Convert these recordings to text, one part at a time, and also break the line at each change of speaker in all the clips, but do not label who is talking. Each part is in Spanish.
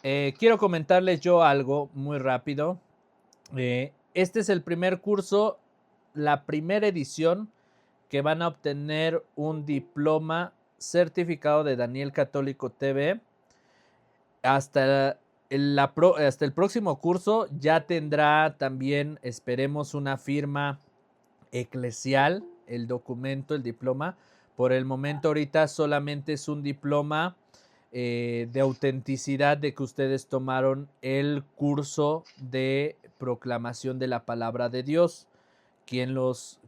Quiero comentarles yo algo muy rápido. Este es el primer curso, la primera edición que van a obtener un diploma certificado de Daniel Católico TV. Hasta hasta el próximo curso ya tendrá también, esperemos, una firma eclesial, el documento, el diploma. Por el momento ahorita solamente es un diploma de autenticidad de que ustedes tomaron el curso de proclamación de la palabra de Dios. Quien los,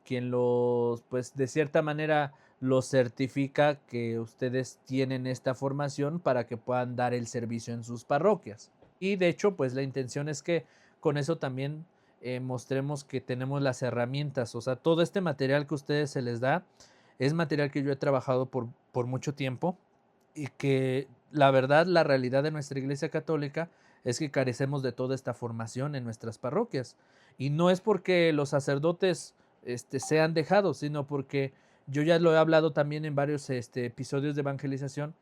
pues de cierta manera los certifica que ustedes tienen esta formación para que puedan dar el servicio en sus parroquias. Y de hecho, pues la intención es que con eso también mostremos que tenemos las herramientas. O sea, todo este material que a ustedes se les da es material que yo he trabajado por mucho tiempo y que la verdad, la realidad de nuestra Iglesia Católica es que carecemos de toda esta formación en nuestras parroquias. Y no es porque los sacerdotes sean dejados, sino porque yo ya lo he hablado también en varios episodios de evangelización,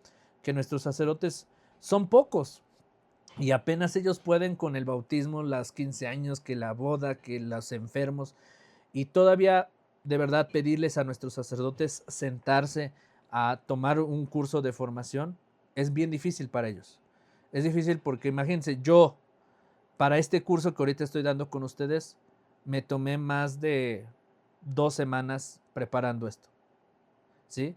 que nuestros sacerdotes son pocos y apenas ellos pueden con el bautismo, las 15 años, que la boda, que los enfermos, y todavía de verdad pedirles a nuestros sacerdotes sentarse a tomar un curso de formación es bien difícil para ellos. Es difícil porque imagínense, yo para este curso que ahorita estoy dando con ustedes, me tomé más de 2 semanas preparando esto, ¿sí?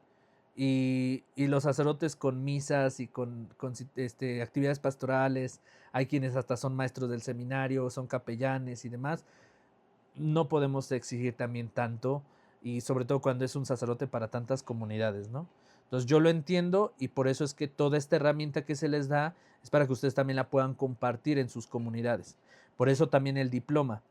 Y los sacerdotes con misas y con actividades pastorales, hay quienes hasta son maestros del seminario, son capellanes y demás, no podemos exigir también tanto y sobre todo cuando es un sacerdote para tantas comunidades, ¿no? Entonces yo lo entiendo y por eso es que toda esta herramienta que se les da es para que ustedes también la puedan compartir en sus comunidades. Por eso también el diploma,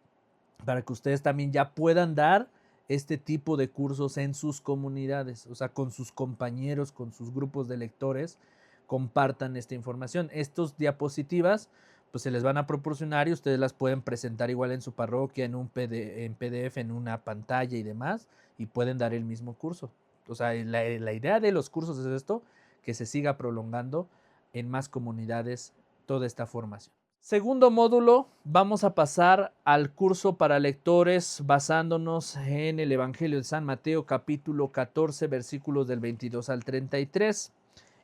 para que ustedes también ya puedan dar este tipo de cursos en sus comunidades, o sea, con sus compañeros, con sus grupos de lectores, compartan esta información. Estos diapositivas pues se les van a proporcionar y ustedes las pueden presentar igual en su parroquia, en PDF, en una pantalla y demás, y pueden dar el mismo curso. O sea, la idea de los cursos es esto, que se siga prolongando en más comunidades toda esta formación. Segundo módulo, vamos a pasar al curso para lectores basándonos en el Evangelio de San Mateo, capítulo 14, versículos del 22 al 33.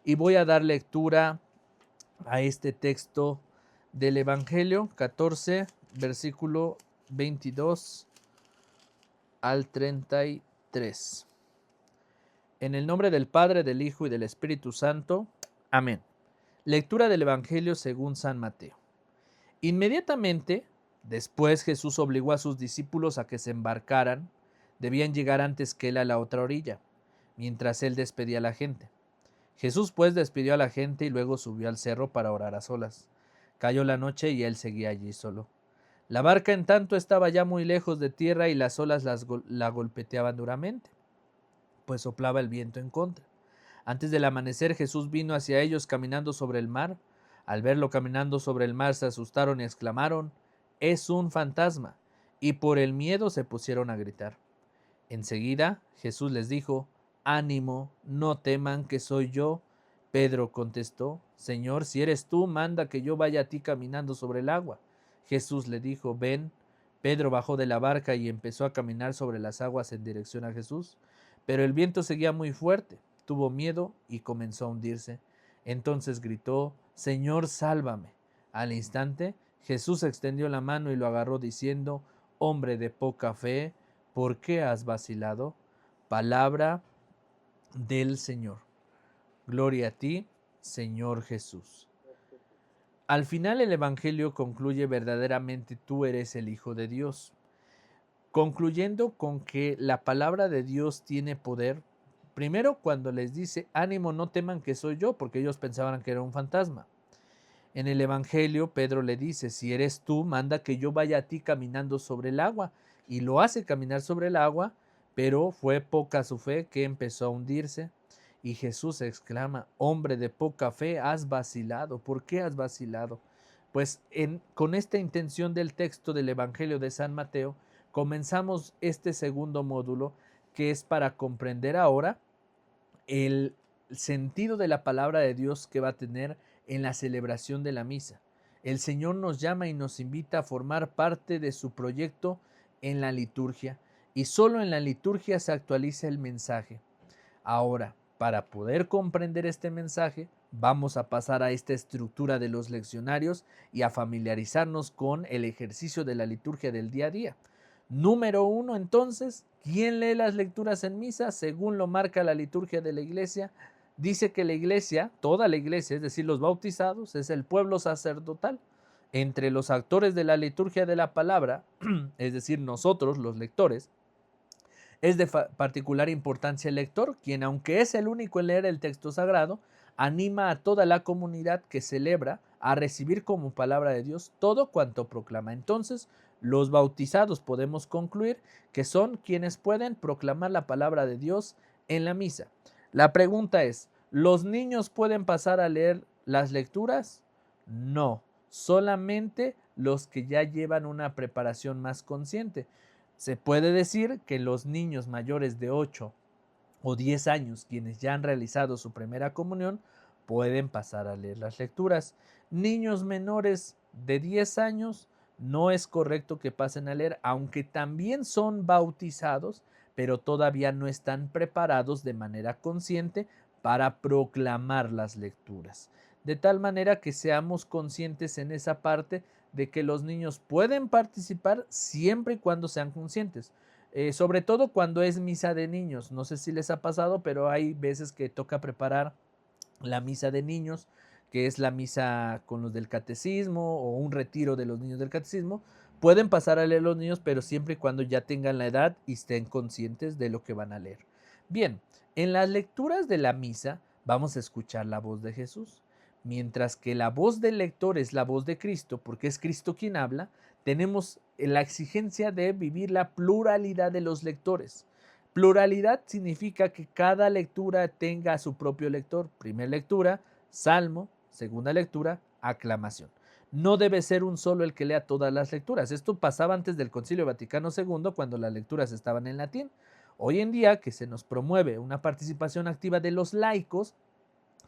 Y voy a dar lectura a este texto del Evangelio 14, versículo 22 al 33. En el nombre del Padre, del Hijo y del Espíritu Santo. Amén. Lectura del Evangelio según San Mateo. Inmediatamente después Jesús obligó a sus discípulos a que se embarcaran. Debían llegar antes que él a la otra orilla, mientras él despedía a la gente. Jesús pues despidió a la gente y luego subió al cerro para orar a solas. Cayó la noche y él seguía allí solo. La barca en tanto estaba ya muy lejos de tierra y las olas la golpeteaban duramente, pues soplaba el viento en contra. Antes del amanecer Jesús vino hacia ellos caminando sobre el mar. Al verlo caminando sobre el mar se asustaron y exclamaron: «Es un fantasma», y por el miedo se pusieron a gritar. Enseguida Jesús les dijo: «Ánimo, no teman, que soy yo». Pedro contestó: «Señor, si eres tú, manda que yo vaya a ti caminando sobre el agua». Jesús le dijo: «Ven». Pedro bajó de la barca y empezó a caminar sobre las aguas en dirección a Jesús, pero el viento seguía muy fuerte. Tuvo miedo y comenzó a hundirse. Entonces gritó: «Señor, sálvame». Al instante Jesús extendió la mano y lo agarró diciendo: «Hombre de poca fe, ¿por qué has vacilado?». Palabra del Señor. Gloria a ti, Señor Jesús. Al final el Evangelio concluye: verdaderamente tú eres el Hijo de Dios, concluyendo con que la palabra de Dios tiene poder. Primero, cuando les dice: «Ánimo, no teman, que soy yo», porque ellos pensaban que era un fantasma. En el Evangelio, Pedro le dice: «Si eres tú, manda que yo vaya a ti caminando sobre el agua». Y lo hace caminar sobre el agua, pero fue poca su fe, que empezó a hundirse. Y Jesús exclama: «Hombre de poca fe, has vacilado». ¿Por qué has vacilado? Pues con esta intención del texto del Evangelio de San Mateo, comenzamos este segundo módulo, que es para comprender ahora el sentido de la palabra de Dios que va a tener en la celebración de la misa. El Señor nos llama y nos invita a formar parte de su proyecto en la liturgia, y solo en la liturgia se actualiza el mensaje. Ahora, para poder comprender este mensaje, vamos a pasar a esta estructura de los leccionarios y a familiarizarnos con el ejercicio de la liturgia del día a día. Número 1, entonces, ¿quién lee las lecturas en misa? Según lo marca la liturgia de la iglesia, dice que la iglesia, toda la iglesia, es decir, los bautizados, es el pueblo sacerdotal. Entre los actores de la liturgia de la palabra, es decir, nosotros, los lectores, es de particular importancia el lector, quien, aunque es el único en leer el texto sagrado, anima a toda la comunidad que celebra a recibir como palabra de Dios todo cuanto proclama. Entonces, los bautizados podemos concluir que son quienes pueden proclamar la palabra de Dios en la misa. La pregunta es, ¿los niños pueden pasar a leer las lecturas? No, solamente los que ya llevan una preparación más consciente. Se puede decir que los niños mayores de 8 o 10 años, quienes ya han realizado su primera comunión, pueden pasar a leer las lecturas. Niños menores de 10 años no es correcto que pasen a leer, aunque también son bautizados, pero todavía no están preparados de manera consciente para proclamar las lecturas. De tal manera que seamos conscientes en esa parte de que los niños pueden participar siempre y cuando sean conscientes. Sobre todo cuando es misa de niños. No sé si les ha pasado, pero hay veces que toca preparar la misa de niños, que es la misa con los del catecismo o un retiro de los niños del catecismo. Pueden pasar a leer los niños, pero siempre y cuando ya tengan la edad y estén conscientes de lo que van a leer. Bien, en las lecturas de la misa vamos a escuchar la voz de Jesús. Mientras que la voz del lector es la voz de Cristo, porque es Cristo quien habla, tenemos la exigencia de vivir la pluralidad de los lectores. Pluralidad significa que cada lectura tenga a su propio lector. Primera lectura, salmo. Segunda lectura, aclamación. No debe ser un solo el que lea todas las lecturas. Esto pasaba antes del Concilio Vaticano II, cuando las lecturas estaban en latín. Hoy en día, que se nos promueve una participación activa de los laicos,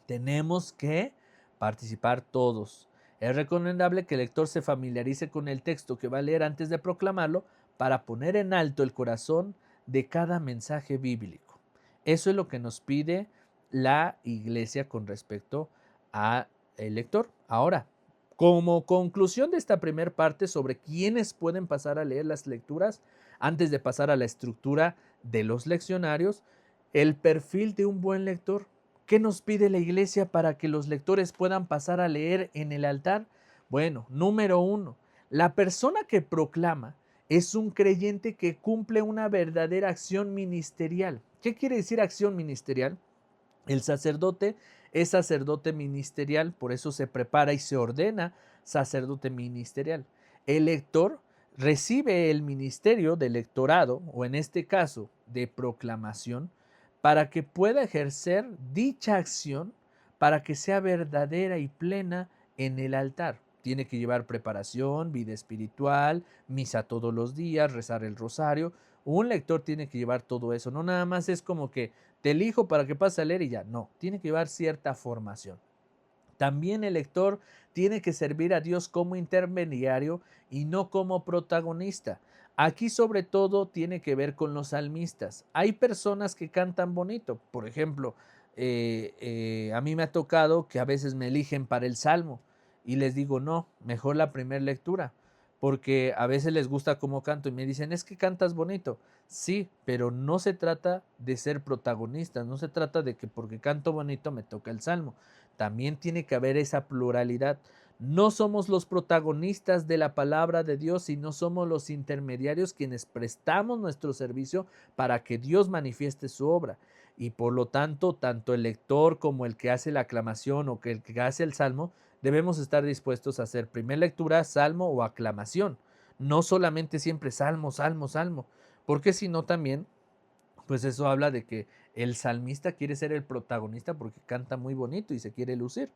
tenemos que participar todos. Es recomendable que el lector se familiarice con el texto que va a leer antes de proclamarlo para poner en alto el corazón de cada mensaje bíblico. Eso es lo que nos pide la iglesia con respecto al lector. Ahora, como conclusión de esta primera parte sobre quiénes pueden pasar a leer las lecturas, antes de pasar a la estructura de los leccionarios, el perfil de un buen lector. ¿Qué nos pide la iglesia para que los lectores puedan pasar a leer en el altar? Bueno, número 1, la persona que proclama es un creyente que cumple una verdadera acción ministerial. ¿Qué quiere decir acción ministerial? El sacerdote es sacerdote ministerial, por eso se prepara y se ordena sacerdote ministerial. El lector recibe el ministerio de lectorado, o en este caso de proclamación, para que pueda ejercer dicha acción, para que sea verdadera y plena en el altar. Tiene que llevar preparación, vida espiritual, misa todos los días, rezar el rosario. Un lector tiene que llevar todo eso. No nada más es como que te elijo para que pases a leer y ya. No, tiene que llevar cierta formación. También el lector tiene que servir a Dios como intermediario y no como protagonista. Aquí sobre todo tiene que ver con los salmistas. Hay personas que cantan bonito. Por ejemplo, a mí me ha tocado que a veces me eligen para el salmo y les digo, no, mejor la primera lectura, porque a veces les gusta cómo canto y me dicen, es que cantas bonito. Sí, pero no se trata de ser protagonista, no se trata de que porque canto bonito me toca el salmo. También tiene que haber esa pluralidad. No somos los protagonistas de la palabra de Dios, sino somos los intermediarios quienes prestamos nuestro servicio para que Dios manifieste su obra. Y por lo tanto, tanto el lector como el que hace la aclamación o que el que hace el salmo, debemos estar dispuestos a hacer primera lectura, salmo o aclamación. No solamente siempre salmo, salmo, salmo, porque si no también pues eso habla de que el salmista quiere ser el protagonista porque canta muy bonito y se quiere lucir.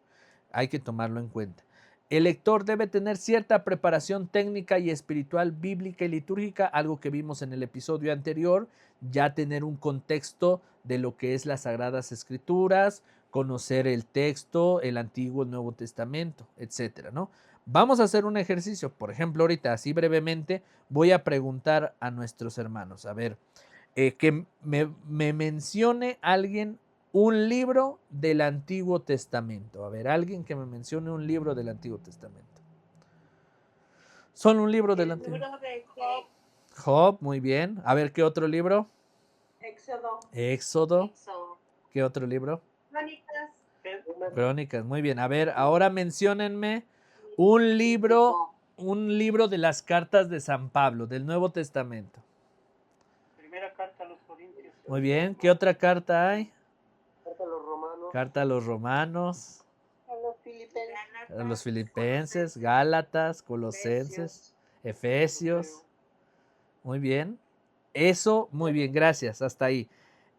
Hay que tomarlo en cuenta. El lector debe tener cierta preparación técnica y espiritual, bíblica y litúrgica, algo que vimos en el episodio anterior, ya tener un contexto de lo que es las Sagradas Escrituras, conocer el texto, el Antiguo, el Nuevo Testamento, etcétera, ¿no? Vamos a hacer un ejercicio, por ejemplo, ahorita, así brevemente, voy a preguntar a nuestros hermanos, a ver, que me mencione alguien un libro del Antiguo Testamento. A ver, alguien que me mencione un libro del Antiguo Testamento. Solo un libro del Antiguo. El libro de Job. Job, muy bien. A ver, ¿qué otro libro? Éxodo. ¿Qué otro libro? Crónicas. Crónicas, muy bien. A ver, ahora menciónenme un libro de las cartas de San Pablo, del Nuevo Testamento.
Primera carta a los Corintios.
Muy bien. ¿Qué otra carta hay?
Carta a los Romanos.
Carta a los Romanos. A los Filipenses, Gálatas, Colosenses, Efesios. Muy bien. Eso, muy bien, gracias. Hasta ahí.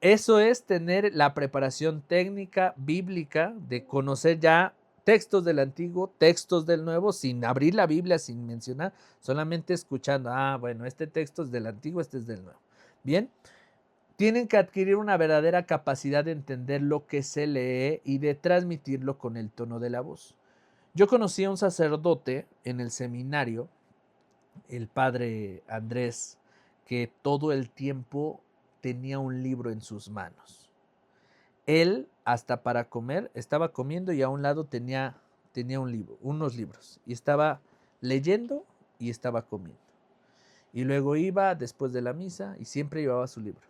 Eso es tener la preparación técnica bíblica de conocer ya textos del Antiguo, textos del Nuevo, sin abrir la Biblia, sin mencionar, solamente escuchando, bueno, este texto es del Antiguo, este es del Nuevo. Bien, tienen que adquirir una verdadera capacidad de entender lo que se lee y de transmitirlo con el tono de la voz. Yo conocí a un sacerdote en el seminario, el padre Andrés, que todo el tiempo tenía un libro en sus manos. Él, hasta para comer, estaba comiendo y a un lado tenía un libro, unos libros, y estaba leyendo y estaba comiendo. Y luego iba después de la misa y siempre llevaba su libro.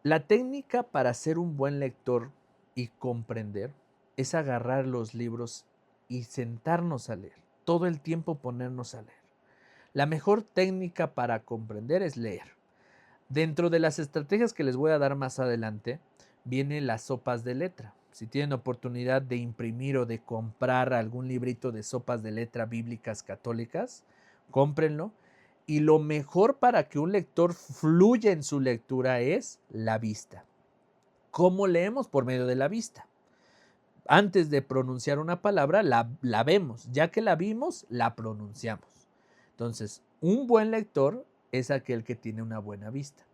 La técnica para ser un buen lector y comprender es agarrar los libros y sentarnos a leer, todo el tiempo ponernos a leer. La mejor técnica para comprender es leer. Dentro de las estrategias que les voy a dar más adelante, vienen las sopas de letra. Si tienen oportunidad de imprimir o de comprar algún librito de sopas de letra bíblicas católicas, cómprenlo. Y lo mejor para que un lector fluya en su lectura es la vista. ¿Cómo leemos? Por medio de la vista. Antes de pronunciar una palabra, la vemos. Ya que la vimos, la pronunciamos. Entonces, un buen lector es aquel que tiene una buena vista.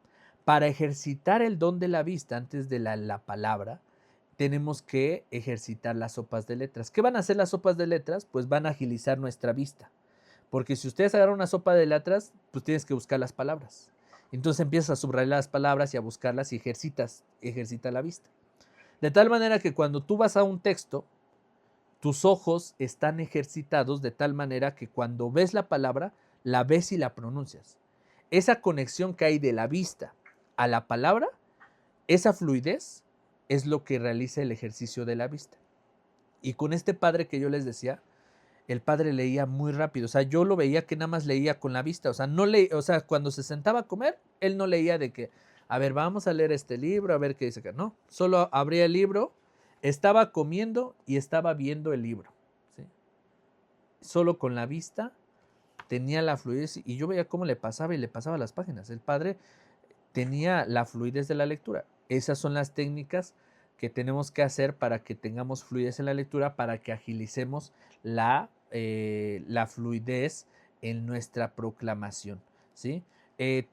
Para ejercitar el don de la vista antes de la palabra, tenemos que ejercitar las sopas de letras. ¿Qué van a hacer las sopas de letras? Pues van a agilizar nuestra vista. Porque si ustedes agarran una sopa de letras, pues tienes que buscar las palabras. Entonces empiezas a subrayar las palabras y a buscarlas y ejercita la vista. De tal manera que cuando tú vas a un texto, tus ojos están ejercitados de tal manera que cuando ves la palabra, la ves y la pronuncias. Esa conexión que hay de la vista a la palabra, esa fluidez es lo que realiza el ejercicio de la vista. Y con este padre que yo les decía, el padre leía muy rápido. O sea, yo lo veía que nada más leía con la vista. O sea, cuando se sentaba a comer, él no leía de que, a ver, vamos a leer este libro, a ver qué dice acá. No, solo abría el libro, estaba comiendo y estaba viendo el libro. ¿Sí? Solo con la vista tenía la fluidez y yo veía cómo le pasaba y le pasaba las páginas. El padre tenía la fluidez de la lectura. Esas son las técnicas que tenemos que hacer para que tengamos fluidez en la lectura, para que agilicemos la fluidez en nuestra proclamación, ¿sí?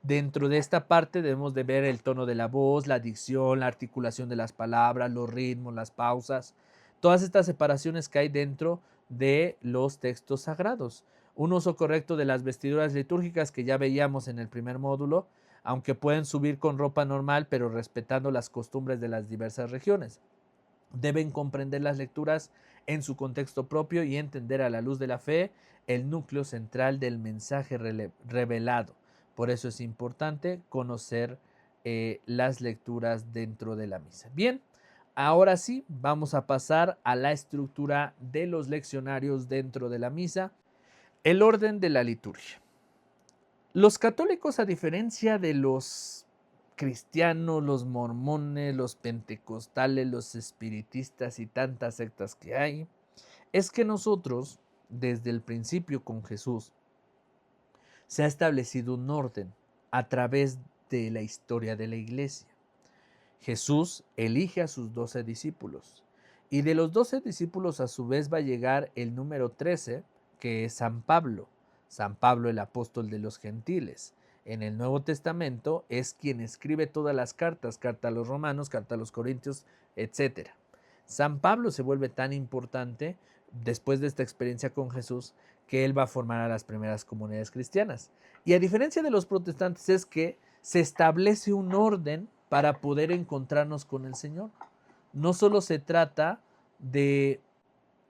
Dentro de esta parte debemos de ver el tono de la voz, la dicción, la articulación de las palabras, los ritmos, las pausas, todas estas separaciones que hay dentro de los textos sagrados. Un uso correcto de las vestiduras litúrgicas que ya veíamos en el primer módulo, aunque pueden subir con ropa normal, pero respetando las costumbres de las diversas regiones. Deben comprender las lecturas en su contexto propio y entender a la luz de la fe el núcleo central del mensaje revelado. Por eso es importante conocer las lecturas dentro de la misa. Bien, ahora sí, vamos a pasar a la estructura de los leccionarios dentro de la misa. El orden de la liturgia. Los católicos, a diferencia de los cristianos, los mormones, los pentecostales, los espiritistas y tantas sectas que hay, es que nosotros, desde el principio con Jesús, se ha establecido un orden a través de la historia de la iglesia. Jesús elige a sus 12 discípulos y de los 12 discípulos a su vez va a llegar el número 13, que es San Pablo el apóstol de los gentiles. En el Nuevo Testamento es quien escribe todas las cartas, carta a los romanos, carta a los corintios, etc. San Pablo se vuelve tan importante después de esta experiencia con Jesús que él va a formar a las primeras comunidades cristianas. Y a diferencia de los protestantes es que se establece un orden para poder encontrarnos con el Señor. No solo se trata de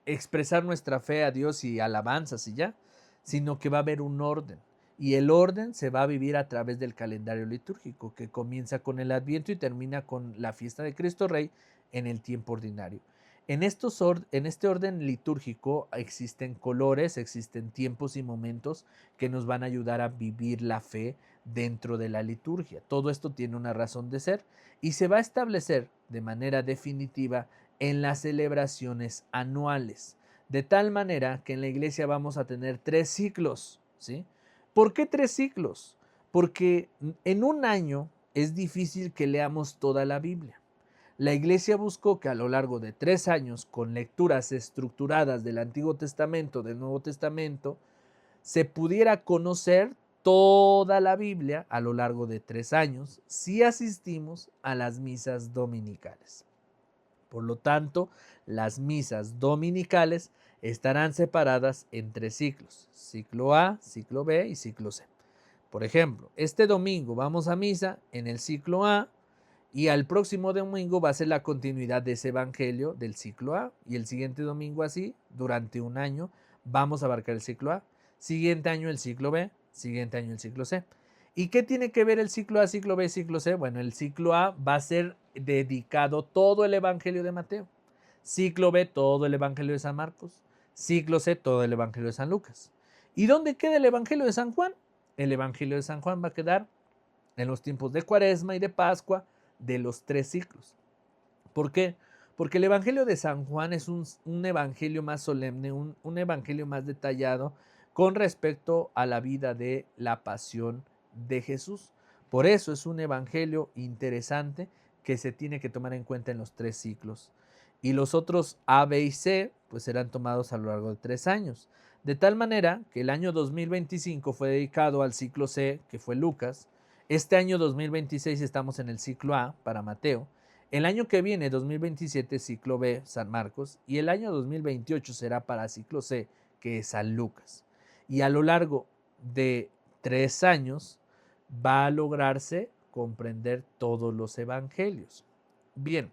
expresar nuestra fe a Dios y alabanzas y ya, sino que va a haber un orden. Y el orden se va a vivir a través del calendario litúrgico, que comienza con el Adviento y termina con la fiesta de Cristo Rey en el tiempo ordinario. En este orden litúrgico existen colores, existen tiempos y momentos que nos van a ayudar a vivir la fe dentro de la liturgia. Todo esto tiene una razón de ser y se va a establecer de manera definitiva en las celebraciones anuales. De tal manera que en la iglesia vamos a tener 3 ciclos, ¿sí? ¿Por qué 3 ciclos? Porque en un año es difícil que leamos toda la Biblia. La iglesia buscó que a lo largo de 3 años, con lecturas estructuradas del Antiguo Testamento, del Nuevo Testamento, se pudiera conocer toda la Biblia a lo largo de 3 años si asistimos a las misas dominicales. Por lo tanto, las misas dominicales estarán separadas en 3 ciclos: ciclo A, ciclo B y ciclo C. Por ejemplo, este domingo vamos a misa en el ciclo A y al próximo domingo va a ser la continuidad de ese evangelio del ciclo A y el siguiente domingo así, durante un año, vamos a abarcar el ciclo A, siguiente año el ciclo B, siguiente año el ciclo C. ¿Y qué tiene que ver el ciclo A, ciclo B, ciclo C? Bueno, el ciclo A va a ser dedicado todo el evangelio de Mateo, ciclo B todo el evangelio de San Marcos, ciclo C todo el evangelio de San Lucas. ¿Y dónde queda el evangelio de San Juan? El evangelio de San Juan va a quedar en los tiempos de Cuaresma y de Pascua de los 3 ciclos. ¿Por qué? Porque el evangelio de San Juan es un evangelio más solemne, un evangelio más detallado con respecto a la vida de la pasión de Jesús. Por eso es un evangelio interesante que se tiene que tomar en cuenta en los 3 ciclos. Y los otros A, B y C pues serán tomados a lo largo de 3 años. De tal manera que el año 2025 fue dedicado al ciclo C, que fue Lucas. Este año 2026 estamos en el ciclo A para Mateo. El año que viene, 2027, ciclo B, San Marcos. Y el año 2028 será para ciclo C, que es San Lucas. Y a lo largo de 3 años va a lograrse comprender todos los evangelios. Bien,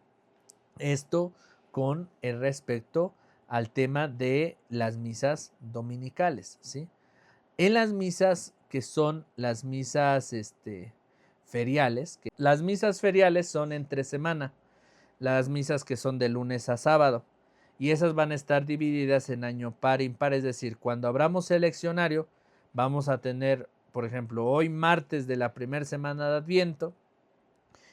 esto con el respecto al tema de las misas dominicales, ¿sí? En las misas que son las misas feriales, las misas feriales son entre semana, las misas que son de lunes a sábado, y esas van a estar divididas en año par impar, es decir, cuando abramos el leccionario vamos a tener, por ejemplo, hoy martes de la primera semana de Adviento,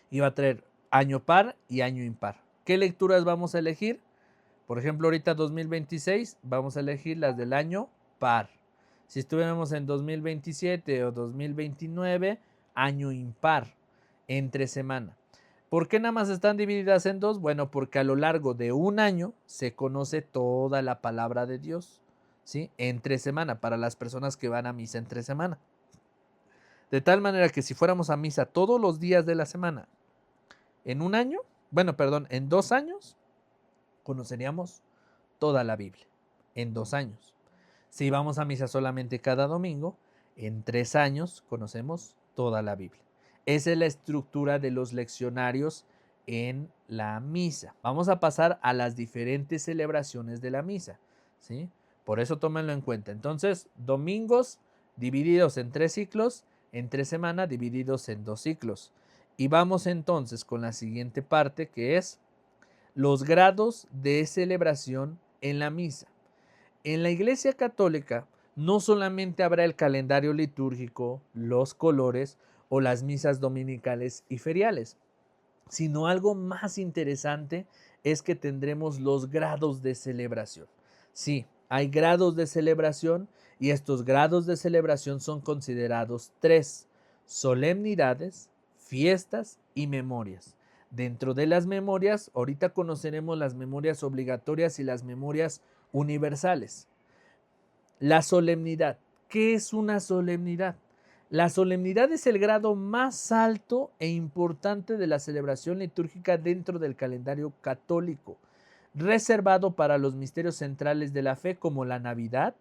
y va a traer año par y año impar. ¿Qué lecturas vamos a elegir? Por ejemplo, ahorita 2026 vamos a elegir las del año par. Si estuviéramos en 2027 o 2029, año impar, entre semana. ¿Por qué nada más están divididas en 2? Bueno, porque a lo largo de un año se conoce toda la palabra de Dios, ¿sí? Entre semana, para las personas que van a misa entre semana. De tal manera que si fuéramos a misa todos los días de la semana, en un año, en 2 años, conoceríamos toda la Biblia. En 2 años. Si vamos a misa solamente cada domingo, en 3 años conocemos toda la Biblia. Esa es la estructura de los leccionarios en la misa. Vamos a pasar a las diferentes celebraciones de la misa, ¿sí? Por eso tómenlo en cuenta. Entonces, domingos divididos en 3 ciclos, entre semana divididos en 2 ciclos. Y vamos entonces con la siguiente parte, que es los grados de celebración en la misa. En la Iglesia Católica no solamente habrá el calendario litúrgico, los colores o las misas dominicales y feriales, sino algo más interesante es que tendremos los grados de celebración. Sí, hay grados de celebración y estos grados de celebración son considerados 3: solemnidades, fiestas y memorias. Dentro de las memorias, ahorita conoceremos las memorias obligatorias y las memorias universales. La solemnidad. ¿Qué es una solemnidad? La solemnidad es el grado más alto e importante de la celebración litúrgica dentro del calendario católico. reservado para los misterios centrales de la fe como la Navidad,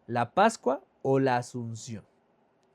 la Pascua o la Asunción.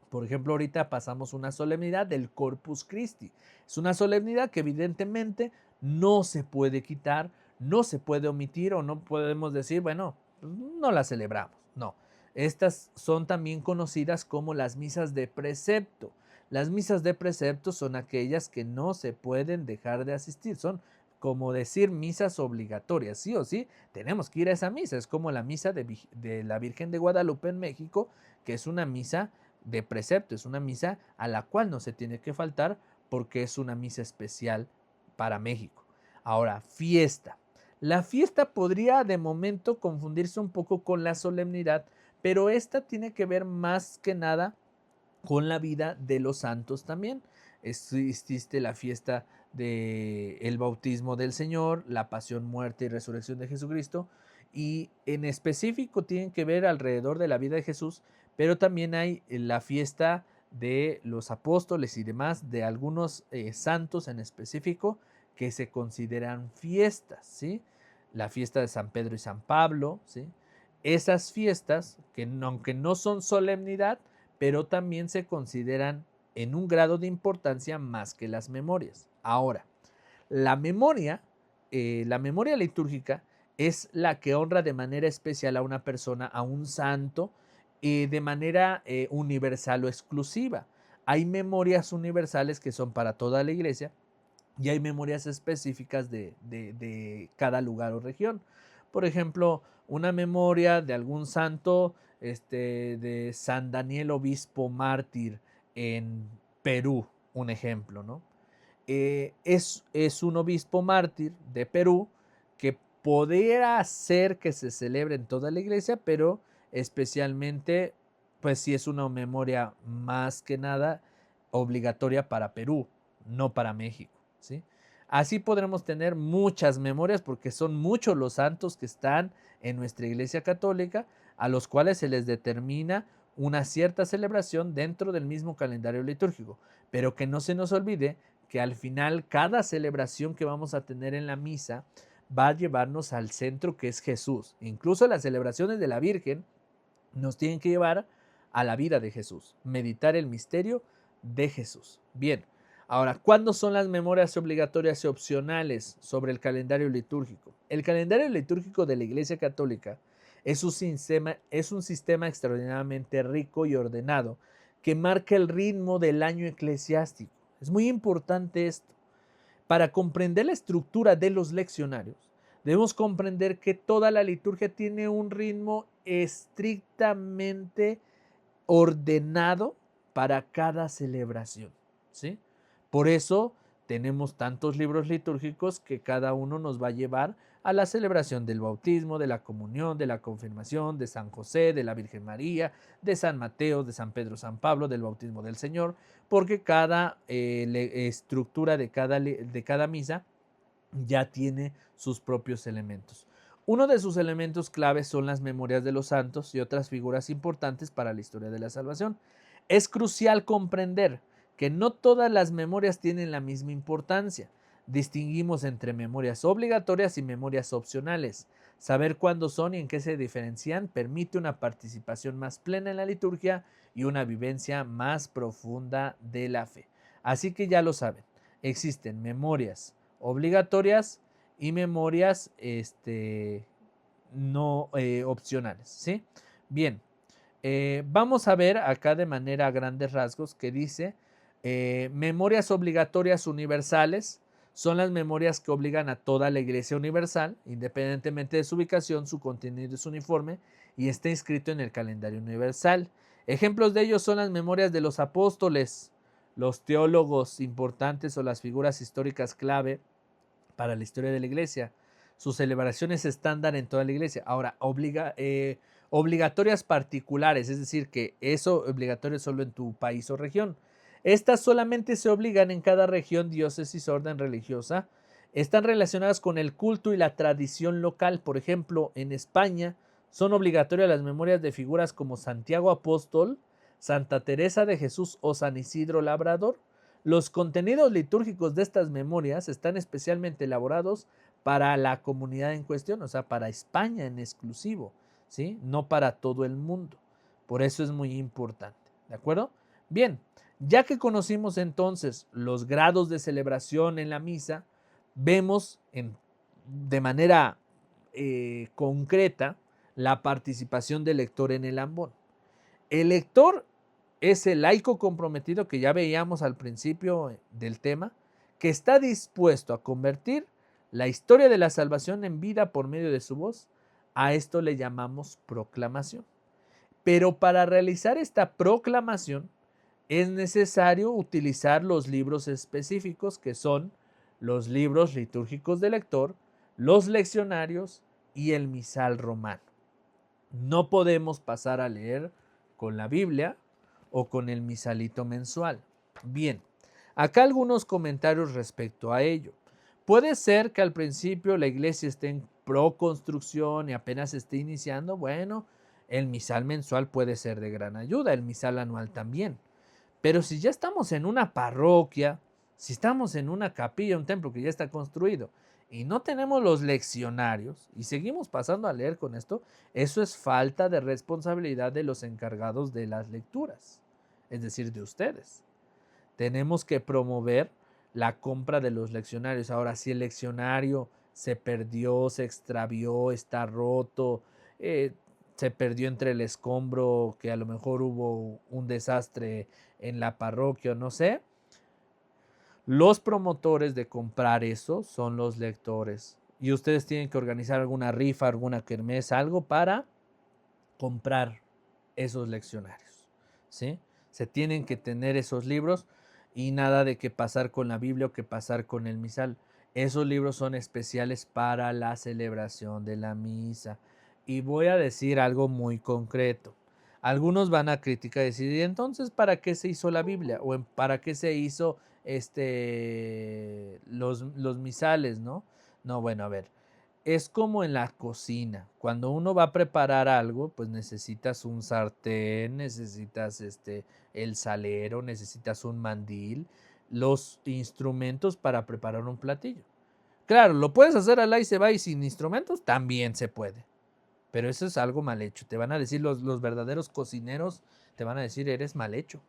Por ejemplo, ahorita pasamos una solemnidad del Corpus Christi. Es una solemnidad que evidentemente no se puede quitar, no se puede omitir o no podemos decir, bueno, no la celebramos. No, estas son también conocidas como las misas de precepto. Las misas de precepto son aquellas que no se pueden dejar de asistir. Son como decir misas obligatorias. Sí o sí, tenemos que ir a esa misa. Es como la misa de la Virgen de Guadalupe en México, que es una misa de precepto, es una misa a la cual no se tiene que faltar porque es una misa especial para México. Ahora, fiesta. La fiesta podría de momento confundirse un poco con la solemnidad, pero esta tiene que ver más que nada con la vida de los santos también. Existe la fiesta del bautismo del Señor, la pasión, muerte y resurrección de Jesucristo, y en específico tienen que ver alrededor de la vida de Jesús, pero también hay la fiesta de los apóstoles y demás, de algunos santos en específico que se consideran fiestas, ¿sí? La fiesta de San Pedro y San Pablo, ¿sí? Esas fiestas, que aunque no son solemnidad, pero también se consideran en un grado de importancia más que las memorias. Ahora, la memoria litúrgica es la que honra de manera especial a una persona, a un santo, de manera universal o exclusiva. Hay memorias universales que son para toda la iglesia y hay memorias específicas de cada lugar o región. Por ejemplo, una memoria de algún santo, de San Daniel Obispo Mártir en Perú, un ejemplo, ¿no? Es un obispo mártir de Perú que podría hacer que se celebre en toda la iglesia, pero especialmente, pues sí es una memoria más que nada obligatoria para Perú, no para México, ¿sí? Así podremos tener muchas memorias porque son muchos los santos que están en nuestra iglesia católica a los cuales se les determina una cierta celebración dentro del mismo calendario litúrgico, pero que no se nos olvide que al final cada celebración que vamos a tener en la misa va a llevarnos al centro que es Jesús. Incluso las celebraciones de la Virgen nos tienen que llevar a la vida de Jesús, meditar el misterio de Jesús. Bien, ahora, ¿cuándo son las memorias obligatorias y opcionales sobre el calendario litúrgico? El calendario litúrgico de la Iglesia Católica es un sistema extraordinariamente rico y ordenado que marca el ritmo del año eclesiástico. Es muy importante esto. Para comprender la estructura de los leccionarios, debemos comprender que toda la liturgia tiene un ritmo estrictamente ordenado para cada celebración, ¿sí? Por eso tenemos tantos libros litúrgicos que cada uno nos va a llevar a la celebración del bautismo, de la comunión, de la confirmación, de San José, de la Virgen María, de San Mateo, de San Pedro, San Pablo, del bautismo del Señor, porque cada estructura de cada misa ya tiene sus propios elementos. Uno de sus elementos claves son las memorias de los santos y otras figuras importantes para la historia de la salvación. Es crucial comprender que no todas las memorias tienen la misma importancia. Distinguimos entre memorias obligatorias y memorias opcionales. Saber cuándo son y en qué se diferencian permite una participación más plena en la liturgia y una vivencia más profunda de la fe. Así que ya lo saben, existen memorias obligatorias y memorias no opcionales, ¿sí? Bien, vamos a ver acá de manera a grandes rasgos que dice memorias obligatorias universales son las memorias que obligan a toda la Iglesia Universal, independientemente de su ubicación, su contenido es uniforme y está inscrito en el calendario universal. Ejemplos de ellos son las memorias de los apóstoles, los teólogos importantes o las figuras históricas clave para la historia de la iglesia. Sus celebraciones estándar en toda la iglesia. Ahora, obligatorias particulares, es decir, que eso obligatorio solo en tu país o región. Estas solamente se obligan en cada región, diócesis, orden religiosa. Están relacionadas con el culto y la tradición local. Por ejemplo, en España son obligatorias las memorias de figuras como Santiago Apóstol, Santa Teresa de Jesús o San Isidro Labrador. Los contenidos litúrgicos de estas memorias están especialmente elaborados para la comunidad en cuestión, o sea, para España en exclusivo, ¿sí? No para todo el mundo. Por eso es muy importante, ¿de acuerdo? Bien, ya que conocimos entonces los grados de celebración en la misa, vemos de manera concreta la participación del lector en el ambón. El lector es el laico comprometido que ya veíamos al principio del tema, que está dispuesto a convertir la historia de la salvación en vida por medio de su voz. A esto le llamamos proclamación. Pero para realizar esta proclamación es necesario utilizar los libros específicos que son los libros litúrgicos del lector, los leccionarios y el misal romano. No podemos pasar a leer con la Biblia o con el misalito mensual. Bien, acá algunos comentarios respecto a ello. Puede ser que al principio la iglesia esté en construcción y apenas esté iniciando. Bueno, el misal mensual puede ser de gran ayuda, el misal anual también. Pero si ya estamos en una parroquia, si estamos en una capilla, un templo que ya está construido, y no tenemos los leccionarios y seguimos pasando a leer con esto, eso es falta de responsabilidad de los encargados de las lecturas, es decir, de ustedes. Tenemos que promover la compra de los leccionarios. Ahora, si el leccionario se perdió, se extravió, está roto, se perdió entre el escombro, que a lo mejor hubo un desastre en la parroquia, no sé, los promotores de comprar eso son los lectores. Y ustedes tienen que organizar alguna rifa, alguna kermés, algo para comprar esos leccionarios, ¿sí? Se tienen que tener esos libros y nada de que pasar con la Biblia o que pasar con el misal. Esos libros son especiales para la celebración de la misa. Y voy a decir algo muy concreto. Algunos van a criticar y decir, ¿y entonces para qué se hizo la Biblia? ¿O para qué se hizo los misales, no? No, bueno, a ver. Es como en la cocina. Cuando uno va a preparar algo, pues necesitas un sartén, necesitas el salero, necesitas un mandil, los instrumentos para preparar un platillo. Claro, lo puedes hacer al y se va y sin instrumentos, también se puede. Pero eso es algo mal hecho. Te van a decir los verdaderos cocineros, te van a decir, eres mal hecho.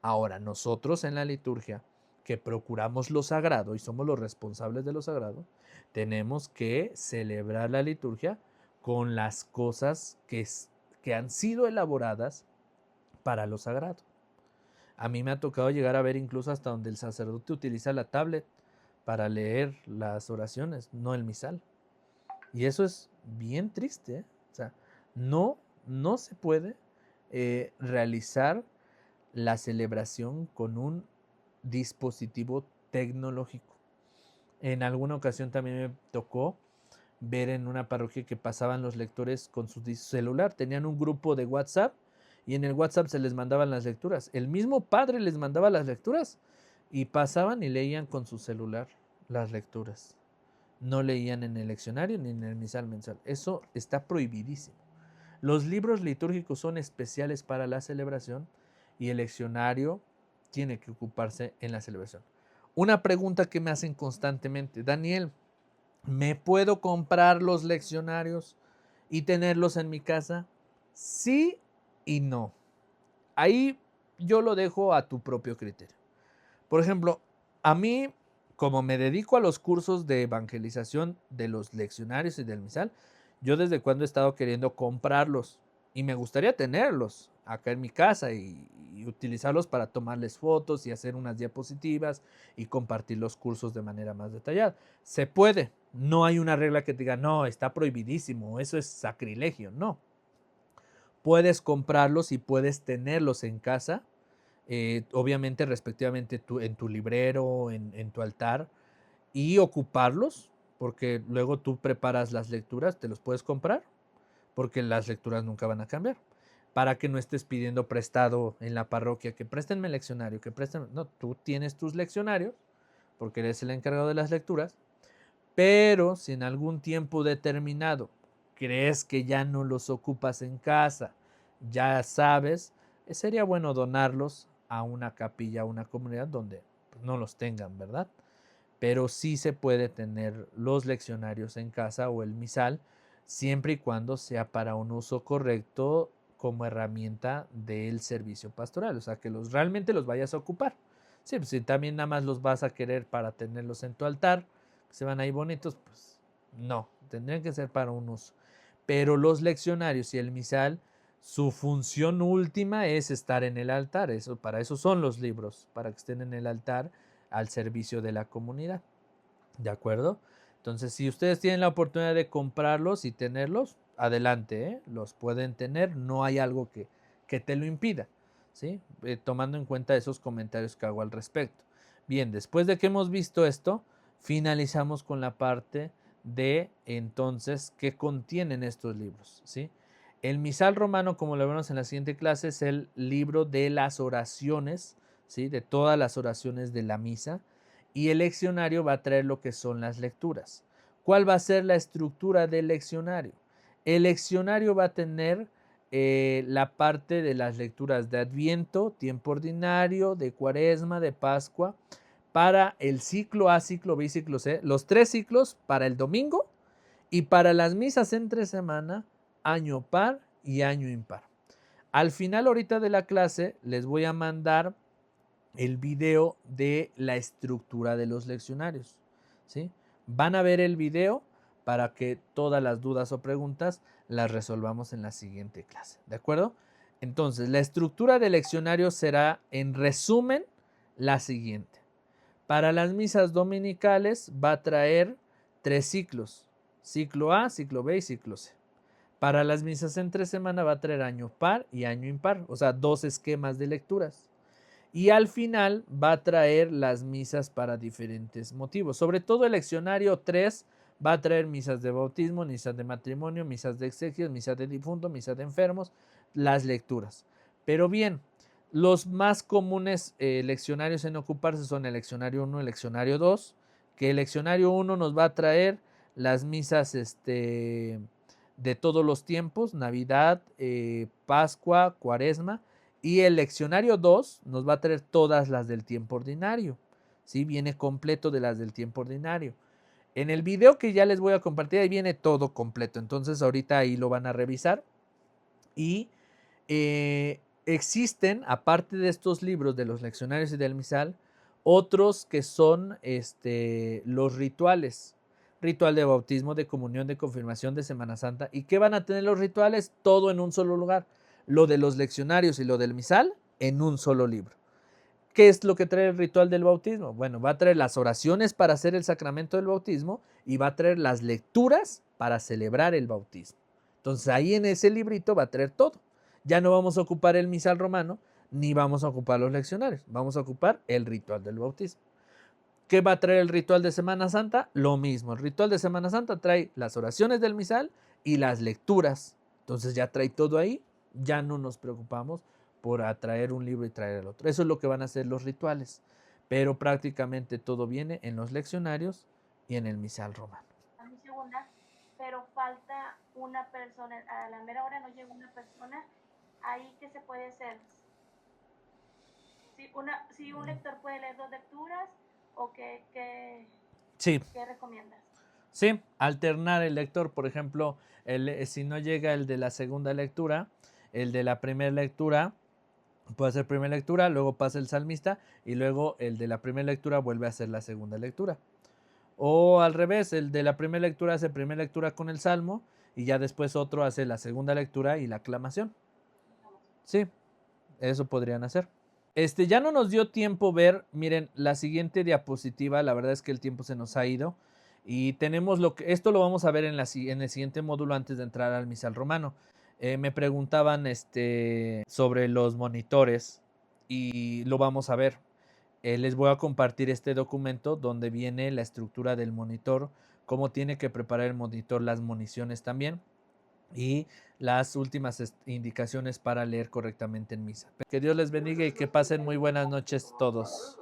Ahora, nosotros en la liturgia, que procuramos lo sagrado y somos los responsables de lo sagrado, tenemos que celebrar la liturgia con las cosas que han sido elaboradas para lo sagrado. A mí me ha tocado llegar a ver incluso hasta donde el sacerdote utiliza la tablet para leer las oraciones, no el misal. Y eso es bien triste, ¿eh? O sea, no se puede realizar la celebración con un dispositivo tecnológico. En alguna ocasión también me tocó ver en una parroquia que pasaban los lectores con su celular. Tenían un grupo de WhatsApp y en el WhatsApp se les mandaban las lecturas. El mismo padre les mandaba las lecturas y pasaban y leían con su celular las lecturas. No leían en el leccionario ni en el misal mensual. Eso está prohibidísimo. Los libros litúrgicos son especiales para la celebración y el leccionario tiene que ocuparse en la celebración. Una pregunta que me hacen constantemente, Daniel, ¿me puedo comprar los leccionarios y tenerlos en mi casa? Sí y no. Ahí yo lo dejo a tu propio criterio. Por ejemplo, a mí, como me dedico a los cursos de evangelización de los leccionarios y del misal, yo desde cuando he estado queriendo comprarlos y me gustaría tenerlos acá en mi casa y utilizarlos para tomarles fotos y hacer unas diapositivas y compartir los cursos de manera más detallada. Se puede, no hay una regla que te diga, no, está prohibidísimo, eso es sacrilegio, no. Puedes comprarlos y puedes tenerlos en casa, obviamente respectivamente en tu librero, en tu altar, y ocuparlos, porque luego tú preparas las lecturas, te los puedes comprar, porque las lecturas nunca van a cambiar. Para que no estés pidiendo prestado en la parroquia, que préstenme el leccionario, que préstenme. No, tú tienes tus leccionarios, porque eres el encargado de las lecturas, pero si en algún tiempo determinado crees que ya no los ocupas en casa, ya sabes, sería bueno donarlos a una capilla, a una comunidad donde pues, no los tengan, ¿verdad? pero sí se puede tener los leccionarios en casa o el misal, siempre y cuando sea para un uso correcto como herramienta del servicio pastoral, o sea, que realmente los vayas a ocupar. Sí, pues si también nada más los vas a querer para tenerlos en tu altar, que se van ahí bonitos, pues no, tendrían que ser para un uso. Pero los leccionarios y el misal, su función última es estar en el altar, para eso son los libros, para que estén en el altar al servicio de la comunidad. ¿De acuerdo? Entonces, si ustedes tienen la oportunidad de comprarlos y tenerlos, adelante, ¿eh? Los pueden tener, no hay algo que te lo impida, ¿sí? Tomando en cuenta esos comentarios que hago al respecto. Bien, después de que hemos visto esto, finalizamos con la parte de entonces qué contienen estos libros, ¿sí? El misal romano, como lo vemos en la siguiente clase, es el libro de las oraciones, ¿sí? De todas las oraciones de la misa, y el leccionario va a traer lo que son las lecturas. ¿Cuál va a ser la estructura del leccionario? El leccionario va a tener la parte de las lecturas de Adviento, tiempo ordinario, de Cuaresma, de Pascua, para el ciclo A, ciclo B y ciclo C, los 3 ciclos para el domingo y para las misas entre semana, año par y año impar. Al final ahorita de la clase les voy a mandar el video de la estructura de los leccionarios, ¿sí? Van a ver el video para que todas las dudas o preguntas las resolvamos en la siguiente clase, ¿de acuerdo? Entonces, la estructura del leccionario será, en resumen, la siguiente. Para las misas dominicales va a traer 3 ciclos, ciclo A, ciclo B y ciclo C. Para las misas entre semana va a traer año par y año impar, o sea, 2 esquemas de lecturas. Y al final va a traer las misas para diferentes motivos. Sobre todo el leccionario 3 va a traer misas de bautismo, misas de matrimonio, misas de exequias, misas de difunto, misas de enfermos, las lecturas. Pero bien, los más comunes leccionarios en ocuparse son el leccionario 1 y el leccionario 2, que el leccionario 1 nos va a traer las misas de todos los tiempos, Navidad, Pascua, Cuaresma, y el leccionario 2 nos va a traer todas las del tiempo ordinario, ¿sí? Viene completo de las del tiempo ordinario. En el video que ya les voy a compartir, ahí viene todo completo, entonces ahorita ahí lo van a revisar. Y existen, aparte de estos libros de los leccionarios y del misal, otros que son los rituales. Ritual de bautismo, de comunión, de confirmación, de Semana Santa. ¿Y qué van a tener los rituales? Todo en un solo lugar. Lo de los leccionarios y lo del misal en un solo libro. ¿Qué es lo que trae el ritual del bautismo? Bueno, va a traer las oraciones para hacer el sacramento del bautismo y va a traer las lecturas para celebrar el bautismo. Entonces ahí en ese librito va a traer todo. Ya no vamos a ocupar el misal romano ni vamos a ocupar los leccionarios. Vamos a ocupar el ritual del bautismo. ¿Qué va a traer el ritual de Semana Santa? Lo mismo. El ritual de Semana Santa trae las oraciones del misal y las lecturas. Entonces ya trae todo ahí. Ya no nos preocupamos por atraer un libro y traer el otro. Eso es lo que van a hacer los rituales. Pero prácticamente todo viene en los leccionarios y en el misal romano.
A mi segunda, pero falta una persona. A la mera hora no llega una persona. Ahí, ¿qué se puede hacer? Si un lector puede leer 2 lecturas, ¿o
Sí.
qué recomiendas?
Sí, alternar el lector, por ejemplo, si no llega el de la segunda lectura, el de la primera lectura puede hacer primera lectura, luego pasa el salmista y luego el de la primera lectura vuelve a hacer la segunda lectura. O al revés, el de la primera lectura hace primera lectura con el salmo y ya después otro hace la segunda lectura y la aclamación. Sí, eso podrían hacer. Ya no nos dio tiempo ver, miren, la siguiente diapositiva, la verdad es que el tiempo se nos ha ido y tenemos esto lo vamos a ver en el siguiente módulo antes de entrar al misal romano. Me preguntaban sobre los monitores y lo vamos a ver. Les voy a compartir este documento donde viene la estructura del monitor, cómo tiene que preparar el monitor las municiones también y las últimas indicaciones para leer correctamente en misa. Que Dios les bendiga y que pasen muy buenas noches todos.